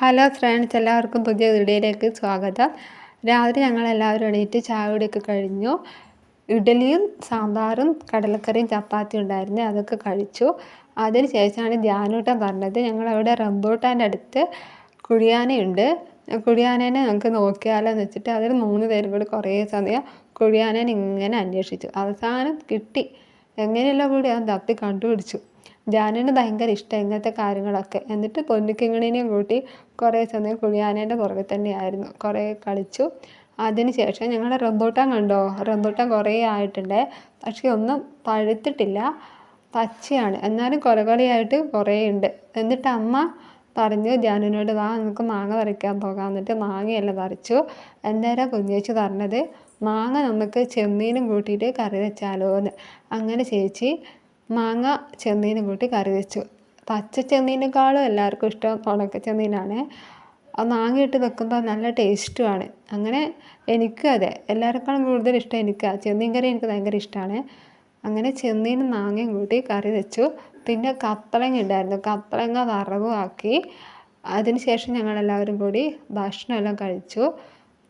Hello friends, എല്ലാവർക്കും പുതിയ വീഡിയോയിലേക്ക് സ്വാഗതം. രാവിലെ ഞങ്ങളെല്ലാവരും എണീറ്റ് ചായ കുടിയൊക്കെ കഴിഞ്ഞു. ഇഡ്ഡലിയും സാമ്പാറും കടലക്കറിയും ചപ്പാത്തിയും ഉണ്ടായിരുന്നു, അതൊക്കെ കഴിച്ചു. അതിന് ശേഷമാണ് ധ്യാനൂട്ടൻ പറഞ്ഞത് ഞങ്ങളവിടെ റംബൂട്ടാൻ്റെ അടുത്ത് കുഴിയാനയുണ്ട്, കുഴിയാനേനെ നമുക്ക് നോക്കിയാലോ എന്ന് വെച്ചിട്ട് അതിൽ 3 പേരും കൂടി കുറേ സമയം കുഴിയാനേനെ ഇങ്ങനെ അന്വേഷിച്ചു. അവസാനം കിട്ടി. എങ്ങനെയല്ല കൂടി അവൻ തപ്പി കണ്ടുപിടിച്ചു. ധ്യാനിന് ഭയങ്കര ഇഷ്ടം ഇങ്ങനത്തെ കാര്യങ്ങളൊക്കെ. എന്നിട്ട് പൊന്നിക്കിങ്ങിണിനെയും കൂട്ടി കുറേ സമയം കുഴിയാനേൻ്റെ പുറകെ തന്നെയായിരുന്നു. കുറേ കളിച്ചു. അതിന് ശേഷം ഞങ്ങൾ റംബൂട്ടാൻ കണ്ടോ, റംബൂട്ടാൻ കുറേ ആയിട്ടുണ്ട്, പക്ഷേ ഒന്നും പഴുത്തിട്ടില്ല, പച്ചയാണ്. എന്നാലും കൊലകൊലയായിട്ട് കുറേ ഉണ്ട്. എന്നിട്ട് അമ്മ പറഞ്ഞു ധ്യാനിനോട്, വാ നമുക്ക് മാങ്ങ പറിക്കാൻ പോകാം. എന്നിട്ട് മാങ്ങയെല്ലാം പറിച്ചു. അന്നേരം കുഞ്ഞേച്ചി പറഞ്ഞത് മാങ്ങ നമുക്ക് ചെമ്മീനും കൂട്ടിയിട്ട് കറി വെച്ചാലോ എന്ന്. അങ്ങനെ ചേച്ചി മാങ്ങ ചെമ്മീനും കൂട്ടി കറി വെച്ചു. പച്ച ചെമ്മീനേക്കാളും എല്ലാവർക്കും ഇഷ്ടം ഉണക്ക ചെമ്മീനാണ്. ആ മാങ്ങ ഇട്ട് വെക്കുമ്പോൾ നല്ല ടേസ്റ്റുമാണ്. അങ്ങനെ എനിക്കും അതെ, എല്ലാവരെക്കാളും കൂടുതൽ ഇഷ്ടം എനിക്കാണ്. ചെമ്മീൻ കറി എനിക്ക് ഭയങ്കര ഇഷ്ടമാണ്. അങ്ങനെ ചെമ്മീനും മാങ്ങയും കൂട്ടി കറി വെച്ചു. പിന്നെ കപ്പളങ്ങ ഉണ്ടായിരുന്നു, കപ്പളങ്ങ വറവും ആക്കി. അതിന് ശേഷം ഞങ്ങളെല്ലാവരും കൂടി ഭക്ഷണമെല്ലാം കഴിച്ചു.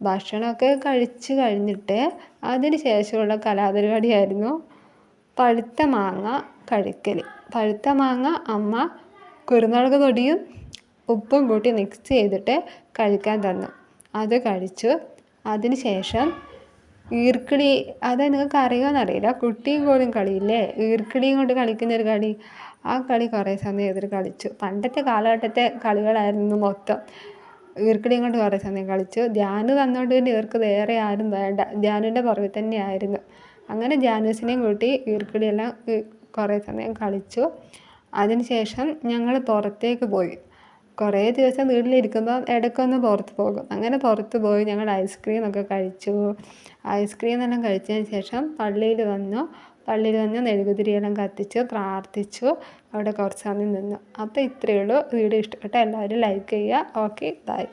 ഭക്ഷണമൊക്കെ കഴിച്ച് കഴിഞ്ഞിട്ട് അതിന് ശേഷമുള്ള കലാപരിപാടിയായിരുന്നു പഴുത്ത മാങ്ങ കഴിക്കൽ. പഴുത്ത മാങ്ങ അമ്മ കുരുമുളക് പൊടിയും ഉപ്പും കൂട്ടി മിക്സ് ചെയ്തിട്ട് കഴിക്കാൻ തന്നു. അത് കഴിച്ചു. അതിന് ശേഷം ഈർക്കിളി, അത് നിങ്ങൾക്ക് അറിയുമെന്നറിയില്ല, കുട്ടിയും കോലും കളിയില്ലേ, ഈർക്കിളിയും കൊണ്ട് കളിക്കുന്നൊരു കളി. ആ കളി കുറേ സമയം എതിർ കളിച്ചു. പണ്ടത്തെ കാലഘട്ടത്തെ കളികളായിരുന്നു മൊത്തം. ഈർക്കിളിയും കൊണ്ട് കുറേ സമയം കളിച്ചു. ധ്യാന് തന്നുകൊണ്ട് തന്നെ ഇവർക്ക് വേറെ ആരും വേണ്ട, ധ്യാനിൻ്റെ പുറകിൽ തന്നെയായിരുന്നു. അങ്ങനെ ധ്യാനൂസിനെയും കൂട്ടി ഈർക്കിളിയെല്ലാം കുറേ സമയം കളിച്ചു. അതിന് ശേഷം ഞങ്ങൾ പുറത്തേക്ക് പോയി. കുറേ ദിവസം വീട്ടിലിരിക്കുമ്പോൾ ഇടയ്ക്കൊന്ന് പുറത്ത് പോകും. അങ്ങനെ പുറത്ത് പോയി ഞങ്ങൾ ഐസ്ക്രീമൊക്കെ കഴിച്ചു. ഐസ്ക്രീമെല്ലാം കഴിച്ചതിന് ശേഷം പള്ളിയിൽ വന്നു മെഴുകുതിരിയെല്ലാം കത്തിച്ചു പ്രാർത്ഥിച്ചു. അവിടെ കുറച്ച് സമയം നിന്നു. അപ്പോൾ ഇത്രയേ ഉള്ളൂ. വീഡിയോ ഇഷ്ടപ്പെട്ട എല്ലാവരും ലൈക്ക് ചെയ്യുക. Okay, by.